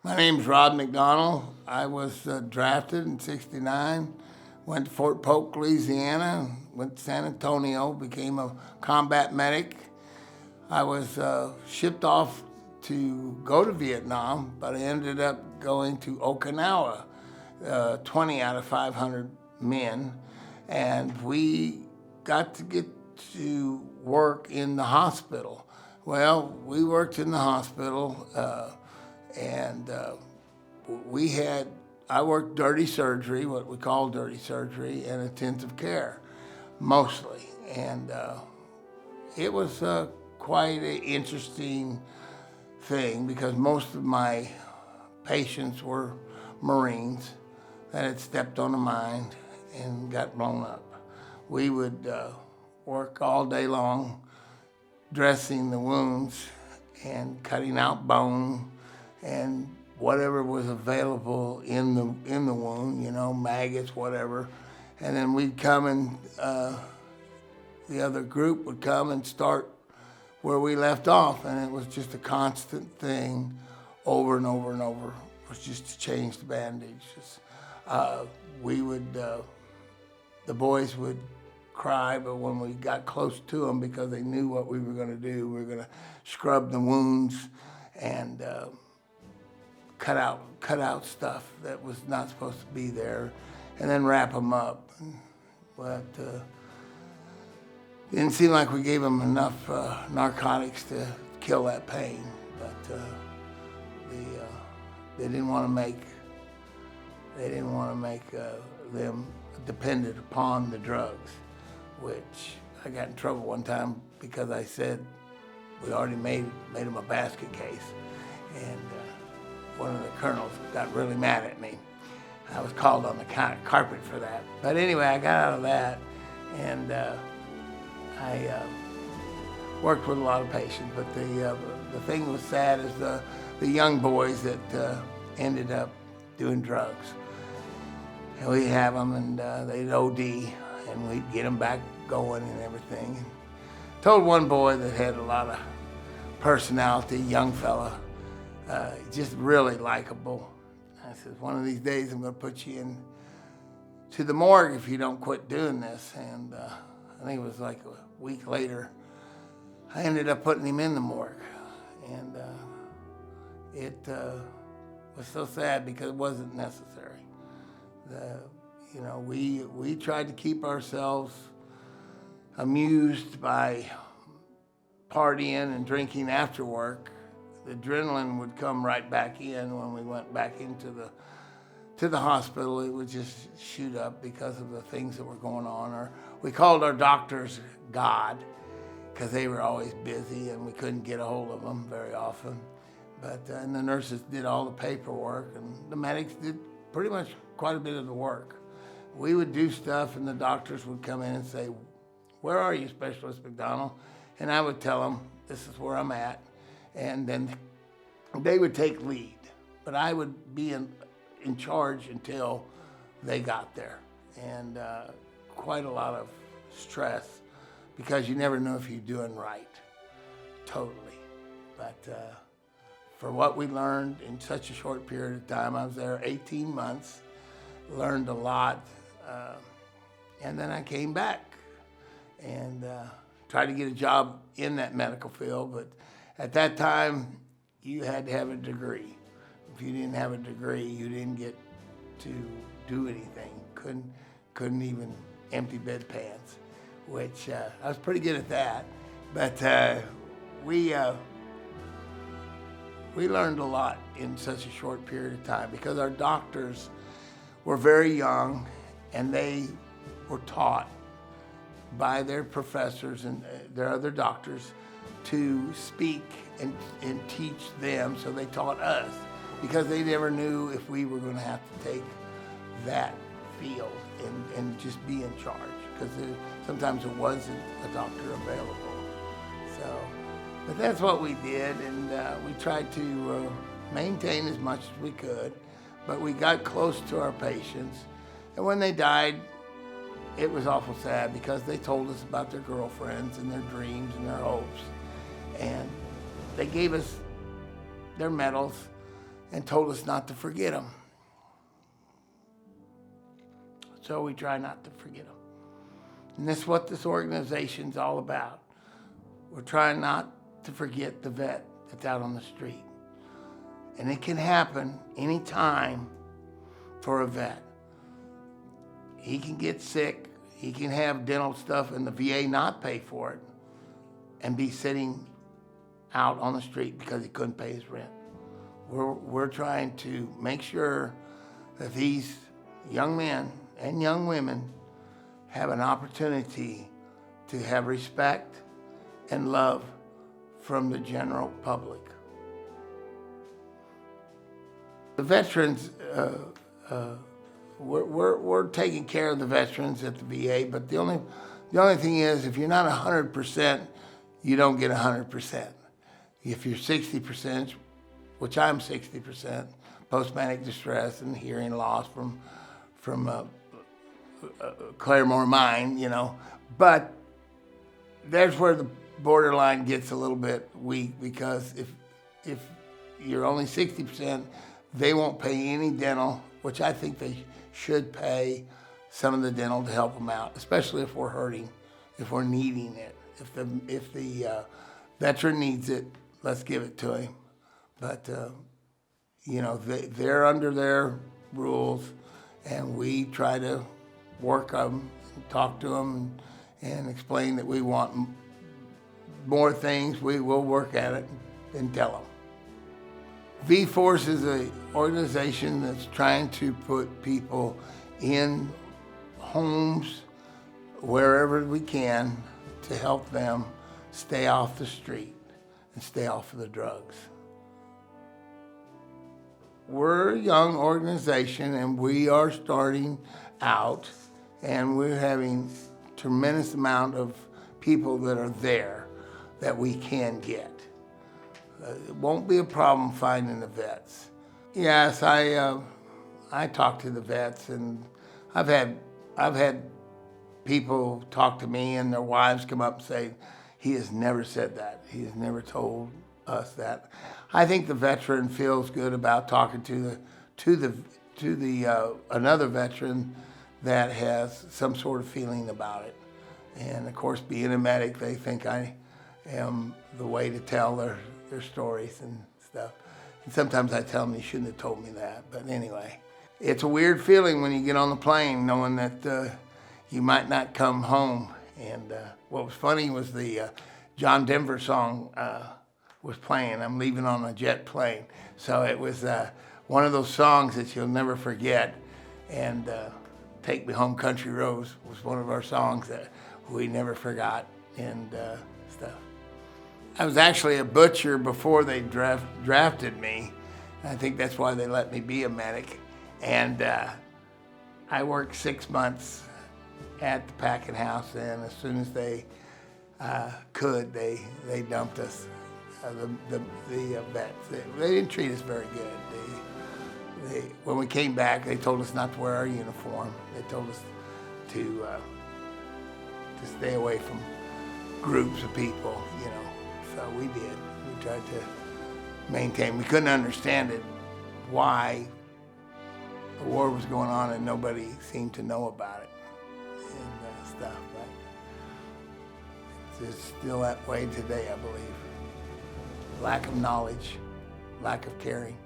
My name's Rod McDonell. I was drafted in '69, went to Fort Polk, Louisiana, went to San Antonio, became a combat medic. I was shipped off to go to Vietnam, but I ended up going to Okinawa, 20 out of 500 men, and we got to get to work in the hospital. Well, we worked in the hospital, and I worked dirty surgery, what we call dirty surgery, and intensive care, mostly. And it was quite an interesting thing because most of my patients were Marines that had stepped on a mine and got blown up. We would work all day long dressing the wounds and cutting out bone and whatever was available in the wound, maggots, whatever. And then we'd come and the other group would come and start where we left off, and it was just a constant thing over and over and over. It was just to change the bandages. The boys would cry, but when we got close to them, because they knew what we were going to do, we were going to scrub the wounds and cut out stuff that was not supposed to be there, and then wrap them up. But it didn't seem like we gave them enough narcotics to kill that pain. But they didn't want to make them dependent upon the drugs, which I got in trouble one time because I said we already made them a basket case, and one of the colonels got really mad at me. I was called on the carpet for that. But anyway, I got out of that, and I worked with a lot of patients. But the thing that was sad is the young boys that ended up doing drugs. And we'd have them, and they'd OD, and we'd get them back going and everything. Told one boy that had a lot of personality, young fella, just really likable. I said, one of these days I'm going to put you in to the morgue if you don't quit doing this. And I think it was like a week later, I ended up putting him in the morgue. And it was so sad because it wasn't necessary. We tried to keep ourselves amused by partying and drinking after work. The adrenaline would come right back in when we went back into the hospital. It would just shoot up because of the things that were going on. Or we called our doctors God because they were always busy and we couldn't get a hold of them very often. But and the nurses did all the paperwork, and the medics did pretty much quite a bit of the work. We would do stuff, and the doctors would come in and say, "Where are you, Specialist McDonell?" And I would tell them, "This is where I'm at." And then they would take lead, but I would be in charge until they got there. And quite a lot of stress because you never know if you're doing right, totally. But for what we learned in such a short period of time, I was there 18 months, learned a lot, and then I came back and tried to get a job in that medical field. But at that time, you had to have a degree. If you didn't have a degree, you didn't get to do anything. Couldn't even empty bedpans, which I was pretty good at that. But we learned a lot in such a short period of time because our doctors were very young, and they were taught by their professors and their other doctors to speak and teach them, so they taught us because they never knew if we were going to have to take that field and just be in charge because sometimes there wasn't a doctor available. But that's what we did, and we tried to maintain as much as we could, but we got close to our patients. And when they died, it was awful sad because they told us about their girlfriends and their dreams and their hopes. And they gave us their medals and told us not to forget them. So we try not to forget them. And that's what this organization's all about. We're trying not to forget the vet that's out on the street. And it can happen anytime for a vet. He can get sick, he can have dental stuff and the VA not pay for it and be sitting out on the street because he couldn't pay his rent. We're trying to make sure that these young men and young women have an opportunity to have respect and love from the general public. The veterans, we're taking care of the veterans at the VA, but the only thing is, if you're not 100%, you don't get 100%. If you're 60%, which I'm 60%, post-traumatic distress and hearing loss from Claremore Mine, you know, but there's where the borderline gets a little bit weak, because if you're only 60%, they won't pay any dental, which I think they should pay some of the dental to help them out, especially if we're hurting, if we're needing it. If the veteran needs it, let's give it to him. But you know, they're under their rules, and we try to work them, talk to them, and explain that we want more things. We will work at it and tell them. V-Force is an organization that's trying to put people in homes wherever we can to help them stay off the street and stay off of the drugs. We're a young organization, and we are starting out, and we're having a tremendous amount of people that are there that we can get. It won't be a problem finding the vets. Yes, I talk to the vets, and I've had people talk to me and their wives come up and say, he has never said that. He has never told us that. I think the veteran feels good about talking to another veteran that has some sort of feeling about it. And of course, being a medic, they think I am the way to tell their stories and stuff. And sometimes I tell them, you shouldn't have told me that. But anyway, it's a weird feeling when you get on the plane knowing that you might not come home. And what was funny was the John Denver song was playing. I'm leaving on a jet plane. So it was one of those songs that you'll never forget. And Take Me Home Country Roads was one of our songs that we never forgot and stuff. I was actually a butcher before they drafted me. I think that's why they let me be a medic. And I worked 6 months at the packing house, and as soon as they could, they dumped us. The vets. They didn't treat us very good. When we came back, they told us not to wear our uniform. They told us to stay away from groups of people, you know. So we did. We tried to maintain. We couldn't understand it, why the war was going on and nobody seemed to know about it and stuff. But it's still that way today, I believe. Lack of knowledge, lack of caring.